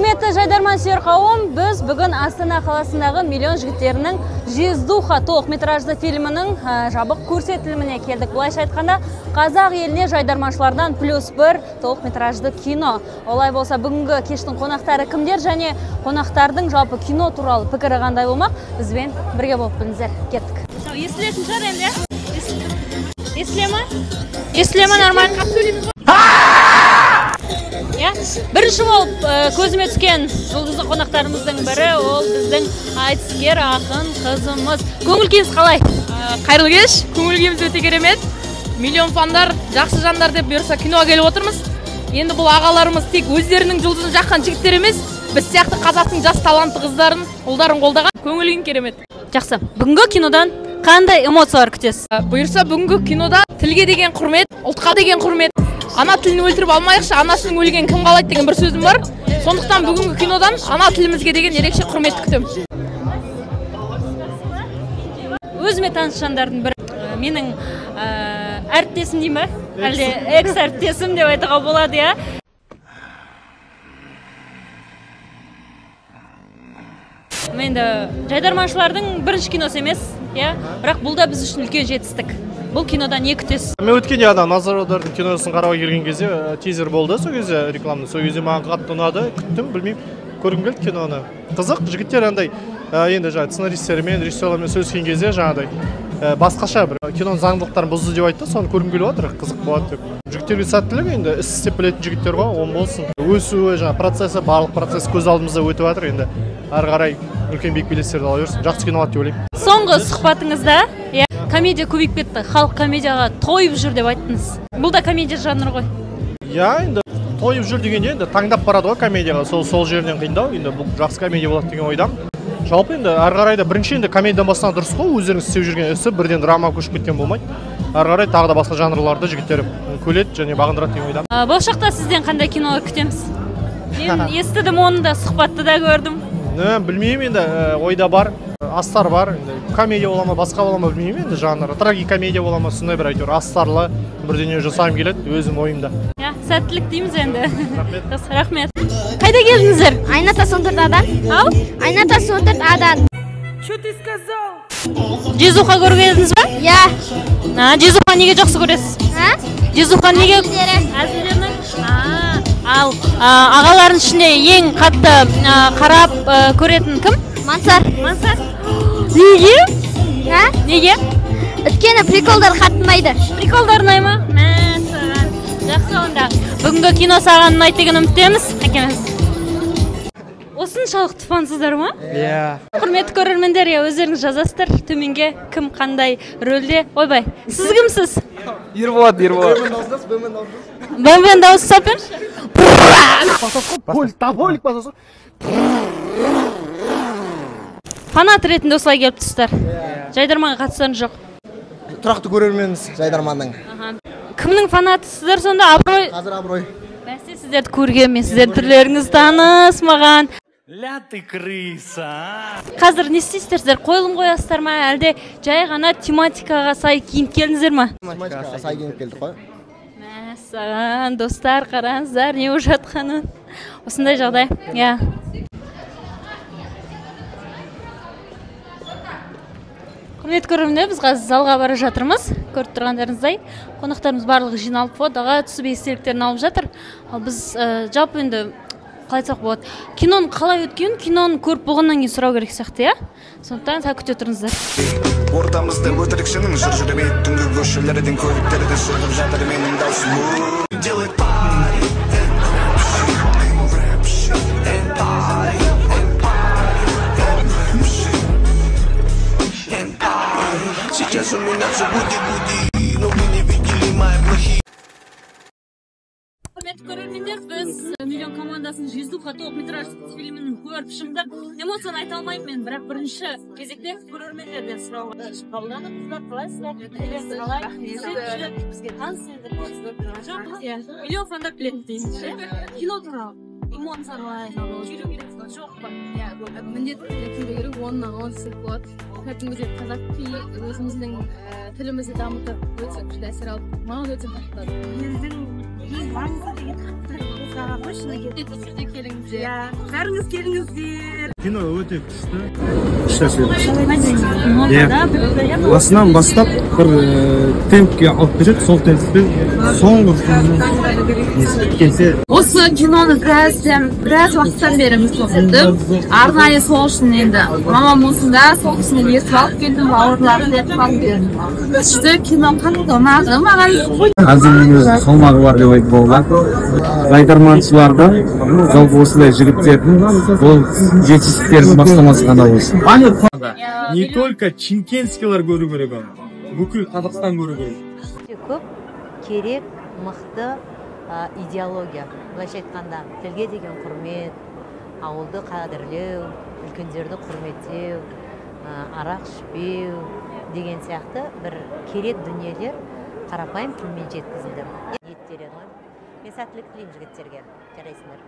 Құрметті жайдарман сүйер қауым, біз бүгін Астана қаласындағы миллион жігіттерінің «Жиздуха» толық метражды фильмінің жабық көрсетіліміне келдік. Бұлайша айтқанда, қазақ еліне жайдарманшылардан +1 толық метражды кино. Олай болса, бүгінгі кештің қонақтары кімдер және қонақтардың жалпы кино туралы пікірі қандай болмақ? Бізбен бірге болып біліңіздер. Кеттік. Естілетін шығар енді? Естілема нормально? Бірінші болып көзіме түскен жұлдызды қонақтарымыздың бірі, ол біздің айтыскер ақын қызымыз. Көңіл-күйіңіз қалай? Қайырлы кеш, көңіл-күйіміз өте керемет. Миллион фандар, жақсы жандар деп бұйырса киноға келіп отырмыз. Енді бұл ағаларымыз тек өздерінің жұлдызын жаққан жігіттер емес, біз сияқты қазақтың жас талантты қыздарын, ұлдарын қолдаған. Көңіл-күйің керемет. Жақсы. Бүгінгі кинодан қандай эмоциялар күтесіз? Бұйырса бүгінгі кинода тілге деген құрмет, ұлтқа деген құрмет. Ана тілін өлтіріп алмайықшы, анасының өлген кім қалайды деген бір сөзім бар. Сондықтан бүгінгі кинодан ана тілімізге деген ерекше құрметті күтемін. Өзіме таныс жандардың бірі менің әріптесім дейм бе? Әлде экс-әріптесім деп айтуға болады, я? Менде жайдарманшылардың бірінші киносы емес, бірақ бұл да біз үшін үлкен жетістік. Бұл кинодан не күтесіз? Мен өткен яғынан Назар Аудар'дың киносын қарауға келген кезде тизер болды, сол кезде рекламды. Сол кезде маған қатты ұнады, күттім, білмеймін, көргім келді киноны. Қызық, жігіттер андай енді сценаристермен, режиссерлармен сөйлескен кезде жаңағыдай басқаша бір киноның заңдылықтарын бұзды деп айтты, соны көргім келіп отыр, қызық болады деп. Жігіттерге сәттілік, енді іс істеп білетін жігіттер ғой, он болсын. Өсуі, процесі, барлық процесс көз алдымызда өтіп жатыр, енді ары қарай үлкен биік белестерді ала берсін. Жақсы кино болады деп ойлаймын. Соңғы сұхбатыңызда комедия көбейіп кетті, халық комедияға тойып жүр деп айттыңыз. Бұл да комедия жанры ғой. Енді тойып жүр дегенде енді таңдап барады ғой комедияға, сол жерінен қиындау, енді бұл жақсы комедия болады деген ойдам. Жалпы енді ары қарай да бірінші енді комедиядан бастаған дұрыс қой, өздеріңіз істеп жүрген ісі бірден драма көшіп кеткен болмайды. Ары қарай тағы да басқа жанрларды жігіттер көледі және бағындырады деген ойдам. Болашақта сізден қандай кинолар күтеміз? Мен естідім, оны да сұхбатты да көрдім. Білмеймін, енді ойда бар, астар бар, комедия бола ма, басқа бола ма білмеймін, енді жанры. Трагикомедия бола ма, сондай бір әйтеуір астарлы бірдеңе жасағым келеді, өзім ойымда. Сәттілік дейміз енді. Рахмет. Қайда келдіңіздер? Айната 14 Ау? Айната 14 Что ты сказал? Жиздуха көріп едіңіз ба? Я. Жиздуха неге жақсы көресіз? Жиздуха неге? Әзілдерінің? Ал ағалардың ішінде ең қатты қарап көретін кім? Мансар. Мансар? Неге? Неге? Өткені приколдар қатынайды. Приколдар ұнай ма? Мәсаған. Жақсы онда. Бүгінгі кино саған ұнайды деген үміттеміз. Әкеміз. Осыншалықты фансыздар ма? Құрметті көрермендер, өздеріңіз жазасыздар төменге кім қандай рөлде. Ойбай, сіз кімсіз? Ерболат. Бәмбен дауыс сапенші? Фанат ретінде осылай келіп тұстар. Жайдарманға қатыстарыңыз жоқ. Тұрақты көрерменіміз жайдарманның. Кімнің фанатысыздар сонда? Абырой? Қазір абырой. Бәсе сіздерді көрген, мен сіздердің түрлеріңіз танысмаған. Ля ты крыса! Қазір не істейсіздер? Сіздер қойылым қоясыздар ма? Әлде жай ғана тематикаға сай киініп келдіңіздер ма? Тематикаға сай киініп келдік қой. Мәссаған, достар, қараңыздар, не болып жатқанын. Осындай жағдай. Құрметті көрермендер, біз қазір залға бара жатырмыз. Көріп тұрғандарыңыздай, қонақтарымыз барлығы жиналып фотоға түсіп естеліктерін алып жатыр. Ал біз жалпы енді қалай айтсақ болады, киноның қалай өткен, киноны көріп болғаннан кейін сұрау керек сияқты, сондықтан сәл күте тұрыңыздар. Ортамызда өтірікшінің жүр жүрмейді, түнгі көшелерден көліктерді шығып жатыр менің даусым. Делает пари, сейчас у меня все гуди-гуди, но вы не видели мои плохие. Құрметті көрермендер, біз миллион командасының «Жиздуха» толық метражды фильмінің көріп шындап эмоцияны айта алмаймын мен, бірақ бірінші кезекте көрермендерден сұрауға қабылданып, қыздар қалайсыздар? Бізге таныс миллион фандар біледі дейміз. Кино туралы эмоциялар жүру керек жоқ па? Міндетті түрде керек, 10-10 істеп болады. Кәдімгідей қазақ тілі өзіміздің тілімізді дамытып, өте күшті әсер алып, маған өте мақтады. Елдің Бәріңіз келіңіздер. Кино өте күшті. Басынан бастап бір темпке алып береді, сол темппен соңғы келсе. Осы киноны біраз уақыттан бері көрдім. Арнайы сол үшін енді мамам осында сол кісіні ертіп алып келдім, бауырларын ертіп алып келдім. Күшті кино қатты ұнады маған. Әзілдің салмағы бар деп айтуға болады. Жайдарманшыларда жалпы осындай жігіттердің бұл жетістіктердің бастамасы ғана болсын. Не только чимкенскийлар көру керек оны, бүкіл Қазақстан көру керек. Көп керек мықты идеология. Былайша айтқанда, тілге деген құрмет, ауылды қадірлеу, үлкендерді құрметтеу, арақ ішпеу деген сияқты бір керек дүниелер қарапайым тілмен жеткізілді. Ниеттері ғой. Мен сәттілік тілеймін жігіттерге. Жарайсыңдар.